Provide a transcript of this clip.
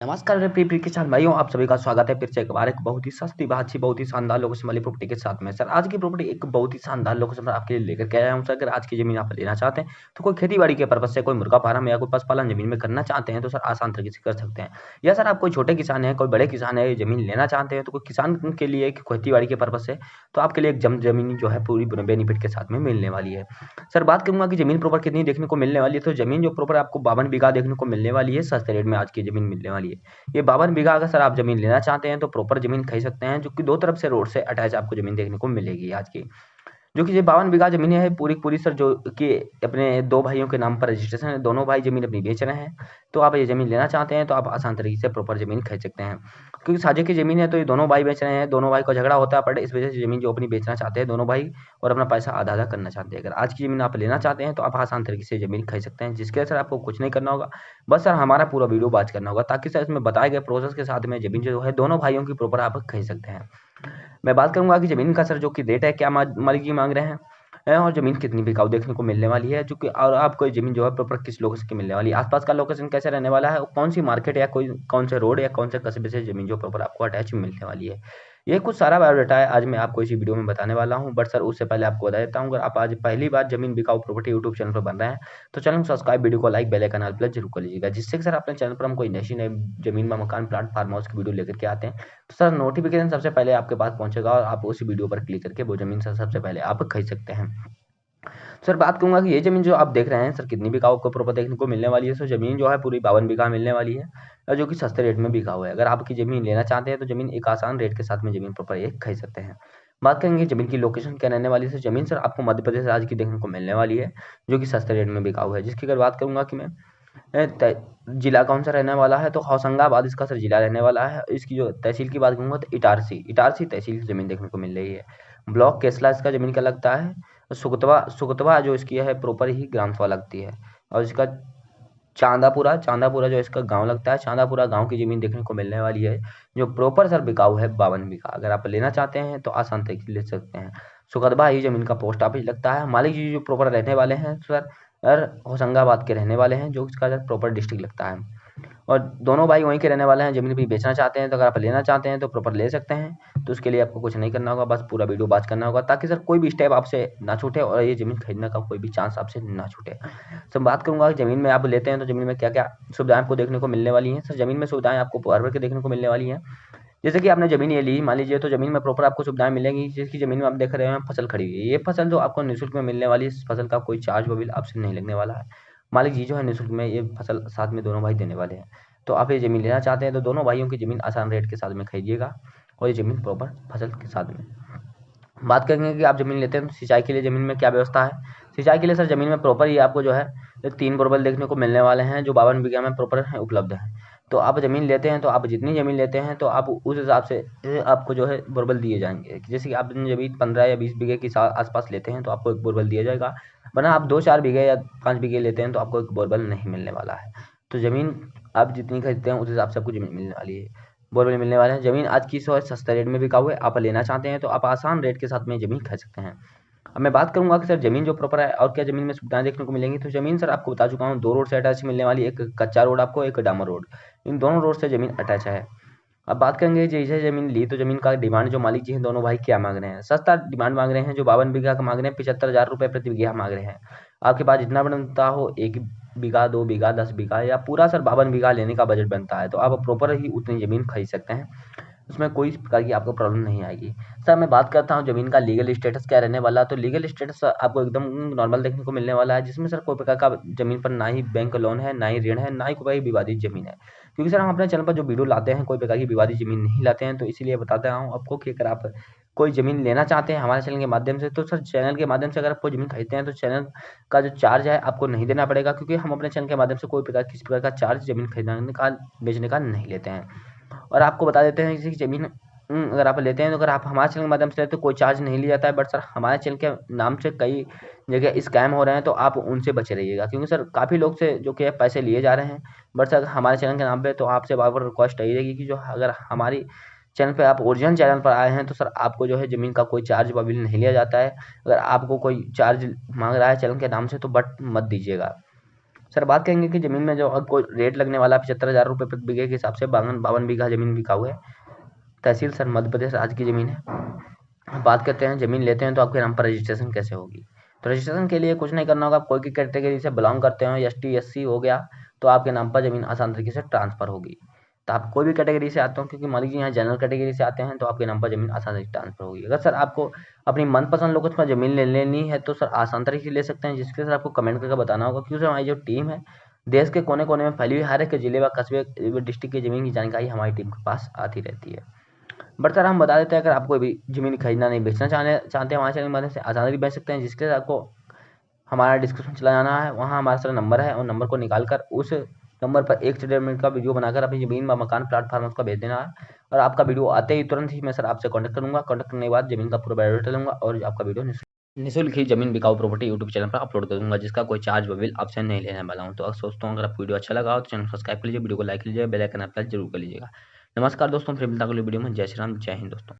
नमस्कार मेरे प्रिय किसान भाइयों, आप सभी का स्वागत है फिर से एक बार एक बहुत ही सस्ती अच्छी बहुत ही शानदार लोकेशन वाली प्रॉपर्टी के साथ में। सर आज की प्रॉपर्टी एक बहुत ही शानदार लोकेशन पर आपके लिए लेकर के आया हूं। सर अगर आज की जमीन आप लेना चाहते हैं तो कोई खेती बाड़ी के पर्पज से कोई मुर्गा फार्म या कोई पशुपालन जमीन में करना चाहते हैं तो सर आसान तरीके से कर सकते हैं। या सर आप कोई छोटे किसान है कोई बड़े किसान है जमीन लेना चाहते हैं तो कोई किसान के लिए खेती बाड़ी के पर्पज से तो आपके लिए एक जमीन जो है पूरी बेनिफिट के साथ में मिलने वाली है। सर बात करूंगा कि जमीन प्रॉपर कितनी देखने को मिलने वाली है, तो जमीन जो प्रॉपर आपको 52 बीघा देखने को मिलने वाली है। सस्ते रेट में आज की जमीन मिलने वाली है। ये 52 बीघा अगर सर आप जमीन लेना चाहते हैं तो प्रॉपर जमीन खरीद सकते हैं, जो कि दो तरफ से रोड से अटैच आपको जमीन देखने को मिलेगी आज की। जो कि ये 52 बीघा जमीन है पूरी पूरी सर, जो कि अपने दो भाइयों के नाम पर रजिस्ट्रेशन है। दोनों भाई जमीन अपनी बेच रहे हैं, तो आप ये जमीन लेना चाहते हैं तो आप आसान तरीके से प्रॉपर जमीन खरीद सकते हैं। क्योंकि साझे की जमीन है तो ये दोनों भाई बेच रहे हैं, दोनों भाई का झगड़ा होता है पर इस वजह से जमीन जो अपनी बेचना चाहते हैं दोनों भाई और अपना पैसा आधा आधा करना चाहते हैं। अगर आज की जमीन आप लेना चाहते हैं तो आप आसान तरीके से जमीन खरीद सकते हैं, जिसके लिए सर आपको कुछ नहीं करना होगा, बस सर हमारा पूरा वीडियो वॉच करना होगा, ताकि सर इसमें बताए गए प्रोसेस के साथ में जमीन जो है दोनों भाइयों की प्रॉपर आप खरीद सकते हैं। मैं बात करूंगा कि जमीन का सर जो कि रेट है, क्या मालिक जी मांग रहे हैं और जमीन कितनी बिकाऊ देखने को मिलने वाली है, जो कि और आपको जमीन जो है प्रॉपर किस लोकेशन की मिलने वाली है, आसपास का लोकेशन कैसे रहने वाला है, कौन सी मार्केट या कोई कौन से रोड या कौन से कस्बे से जमीन जो प्रॉपर आपको अटैच मिलने वाली है। ये कुछ सारा बायोडाटा है आज मैं आपको इसी वीडियो में बताने वाला हूं। बट सर उससे पहले आपको बता देता हूं, अगर आप आज पहली बार जमीन बिकाऊ प्रॉपर्टी यूट्यूब चैनल पर बन रहे हैं तो चैनल को सब्सक्राइब, वीडियो को like, bell icon all plus जरूर कर लीजिएगा, जिससे कि सर अपने चैनल पर हम कोई नई जमीन में मकान प्लाट फार्म हाउस की वीडियो लेकर के आते हैं तो सर नोटिफिकेशन सबसे पहले आपके पास पहुंचेगा और आप उसी वीडियो पर क्लिक करके वो जमीन सर सबसे पहले आप खरीद सकते हैं। सर बात करूंगा कि ये जमीन जो आप देख रहे हैं सर कितनी बिकाऊ आपको प्रॉपर देखने को मिलने वाली है। सर जमीन जो है पूरी 52 बीघा मिलने वाली है, और जो कि सस्ते रेट में बिका हुआ है। अगर आपकी जमीन लेना चाहते हैं तो जमीन एक आसान रेट के साथ में जमीन प्रॉपर एक खरीद सकते हैं। बात करेंगे जमीन की लोकेशन क्या रहने वाली है। जमीन सर आपको मध्य प्रदेश राज्य की देखने को मिलने वाली है, जो कि सस्ते रेट में बिकाऊ है। जिसकी अगर बात करूंगा कि मैं जिला कौन सा रहने वाला है, तो होशंगाबाद इसका सर जिला रहने वाला है। इसकी जो तहसील की बात करूंगा तो इटारसी इटारसी तहसील की जमीन देखने को मिल रही है। ब्लॉक केसला इसका जमीन का लगता है। सुगतवा सुगतवा जो इसकी है प्रॉपर ही ग्राम सभा लगती है। और इसका चांदापुरा चांदापुरा जो इसका गांव लगता है, चांदापुरा गांव की जमीन देखने को मिलने वाली है, जो प्रॉपर सर बिकाऊ है 52 बीघा। अगर आप लेना चाहते हैं तो आसान तरीके से ले सकते हैं। सुगतवा ही जमीन का पोस्ट ऑफिस लगता है। मालिक जी जो प्रॉपर रहने वाले हैं सर होशंगाबाद के रहने वाले हैं, जो इसका प्रॉपर डिस्ट्रिक्ट लगता है। और दोनों भाई वहीं के रहने वाले हैं। जमीन भी बेचना चाहते हैं तो अगर आप लेना चाहते हैं तो प्रॉपर ले सकते हैं। तो उसके लिए आपको कुछ नहीं करना होगा, बस पूरा वीडियो वॉच करना होगा, ताकि सर कोई भी स्टेप आपसे ना छूटे और ये जमीन खरीदने का कोई भी चांस आपसे ना छूटे। सर बात करूंगा कि जमीन में आप लेते हैं तो जमीन में क्या क्या सुविधाएं आपको देखने को मिलने वाली हैं। सर जमीन में सुविधाएं आपको भर भर के देखने को मिलने वाली हैं। जैसे कि आपने जमीन ये ली मान लीजिए, तो जमीन में प्रॉपर आपको सुविधाएं मिलेंगी। जिसकी जमीन में आप देख रहे हैं फसल खड़ी हुई है, ये फसल जो आपको निःशुल्क में मिलने वाली है, इस फसल का कोई चार्ज व बिल आपसे नहीं लगने वाला है। मालिक जी जो है निःशुल्क में ये फसल साथ में दोनों भाई देने वाले हैं। तो आप ये जमीन लेना चाहते हैं तो दोनों भाइयों की जमीन आसान रेट के साथ में खरीदिएगा, और ये जमीन प्रॉपर फसल के साथ में। बात करेंगे कि आप जमीन लेते हैं तो सिंचाई के लिए जमीन में क्या व्यवस्था है। सिंचाई के लिए सर जमीन में प्रॉपर ही आपको जो है 3 बोरवेल देखने को मिलने वाले हैं, जो 52 बीघा में प्रॉपर है उपलब्ध है। तो आप जमीन लेते हैं तो आप जितनी जमीन लेते हैं तो आप उस हिसाब से आपको जो है बोरवेल दिए जाएंगे। जैसे कि आप जमीन 15 या 20 बीघे के आसपास लेते हैं तो आपको एक बोरवेल दिया जाएगा, वरना आप 2-4 बीघे या 5 बीघे लेते हैं तो आपको एक बोरवेल नहीं मिलने वाला है। तो जमीन आप जितनी खरीदते हैं उस हिसाब से आपको जमीन मिलने वाली है, बोरवेल मिलने वाले हैं। जमीन आज की सौ सस्ते रेट में बिका हुआ है। आप लेना चाहते हैं तो आप आसान रेट के साथ में जमीन खरीद सकते हैं। अब मैं बात करूंगा कि सर जमीन जो प्रॉपर है और क्या जमीन में सुविधाएं देखने को मिलेंगी। तो जमीन सर आपको बता चुका हूँ 2 रोड से अटैच मिलने वाली, एक कच्चा रोड आपको, एक डामर रोड। इन दोनों रोड से जमीन अटैच है। अब बात करेंगे जैसे जमीन ली तो जमीन का डिमांड जो मालिक जी हैं दोनों भाई क्या मांग रहे हैं। सस्ता डिमांड मांग रहे हैं, जो 52 बीघा का मांग रहे हैं 75,000 रुपये प्रति बीघा मांग रहे हैं। आपके पास जितना बनता हो, 1 बीघा, 2 बीघा, 10 बीघा या पूरा सर 52 बीघा लेने का बजट बनता है, तो आप प्रॉपर ही उतनी जमीन खरीद सकते हैं। उसमें कोई प्रकार की आपको प्रॉब्लम नहीं आएगी। सर मैं बात करता हूँ ज़मीन का लीगल स्टेटस क्या रहने वाला, तो लीगल स्टेटस आपको एकदम नॉर्मल देखने को मिलने वाला है, जिसमें सर कोई प्रकार का ज़मीन पर ना ही बैंक लोन है, ना ही ऋण है, ना ही कोई विवादित ज़मीन है। क्योंकि सर हम अपने चैनल पर जो वीडियो लाते हैं कोई प्रकार की विवादित ज़मीन नहीं लाते हैं, तो इसीलिए बताता हूँ आपको कि अगर आप कोई ज़मीन लेना चाहते हैं हमारे चैनल के माध्यम से, तो सर चैनल के माध्यम से अगर आप कोई ज़मीन खरीदते हैं तो चैनल का जो चार्ज है आपको नहीं देना पड़ेगा, क्योंकि हम अपने चैनल के माध्यम से कोई प्रकार किसी प्रकार का चार्ज ज़मीन खरीदने का बेचने का नहीं लेते हैं। और आपको बता देते हैं जैसे कि ज़मीन अगर आप लेते हैं तो अगर आप हमारे चैनल के माध्यम से लेते हैं तो कोई चार्ज नहीं लिया जाता है। बट सर हमारे चैनल के नाम से कई जगह स्कैम हो रहे हैं, तो आप उनसे बचे रहिएगा, क्योंकि सर काफ़ी लोग से जो कि पैसे लिए जा रहे हैं। बट सर हमारे चैनल के नाम पे तो आपसे बार बार रिक्वेस्ट यही रहेगी कि जो अगर हमारी चैनल पे आप ओरिजिनल चैनल पर आए हैं तो सर आपको जो है ज़मीन का कोई चार्ज व बिल नहीं लिया जाता है। अगर आपको कोई चार्ज मांग रहा है चैनल के नाम से तो बट मत दीजिएगा। सर बात करेंगे कि ज़मीन में जो अब कोई रेट लगने वाला 75,000 रुपये प्रति बीघे के हिसाब से 52 बीघा ज़मीन बिकाऊ है। तहसील सर मध्य प्रदेश राज्य की ज़मीन है। बात करते हैं ज़मीन लेते हैं तो आपके नाम पर रजिस्ट्रेशन कैसे होगी। तो रजिस्ट्रेशन के लिए कुछ नहीं करना होगा। आप कोई भी कैटेगरी से बिलोंग करते हो, ST SC हो गया, तो आपके नाम पर ज़मीन आसान तरीके से ट्रांसफ़र होगी। तो आप कोई भी कैटेगरी से आते हो, क्योंकि मान लीजिए यहाँ जनरल कैटेगरी से आते हैं, तो आपके नाम पर ज़मीन आसान तरीके से ट्रांसफ़र होगी। अगर सर आपको अपनी मनपसंद लोकेशन पर ज़मीन ले लेनी है तो सर आसान तरीके से ले सकते हैं, जिसके सर आपको कमेंट करके बताना होगा, क्योंकि हमारी जो टीम है देश के कोने कोने में फैली हुई हर एक जिले व कस्बे डिस्ट्रिक्ट की ज़मीन की जानकारी हमारी टीम के पास आती रहती है। बट सर हम बता देते हैं, अगर आप कोई भी ज़मीन खरीदना नहीं बेचना चाहते हैं, हमारे चैनल की मदद से आसानी से बेच सकते हैं, जिसके लिए आपको हमारा डिस्क्रिप्शन चला जाना है। वहाँ हमारा सर नंबर है, और नंबर को निकाल कर उस नंबर पर 1 से 1.5 मिनट का वीडियो बनाकर अपनी ज़मीन व मकान प्लेटफार्म उसका भेज देना है, और आपका वीडियो आते ही तुरंत ही मैं सर आपसे कॉन्टैक्ट करूँगा। कॉन्टैक्ट करने के बाद ज़मीन का पूरा बायोडाटा लूँगा और आपका वीडियो निःशुल्क ही ज़मीन बिकाऊ प्रॉपर्टी यूट्यूब चैनल पर अपलोड कर दूँगा, जिसका कोई चार्ज व बिल आपसे नहीं लेने वाला हूँ। तो अब सोचता हूँ अगर आपको वीडियो अच्छा लगा हो तो चैनल सब्सक्राइब कर लीजिए, वीडियो को लाइक कीजिएगा, बेल आइकन आप प्रेस जरूर कर लीजिएगा। नमस्कार दोस्तों, फिर मिलता है अगली वीडियो में। जय श्री राम, जय हिंद दोस्तों।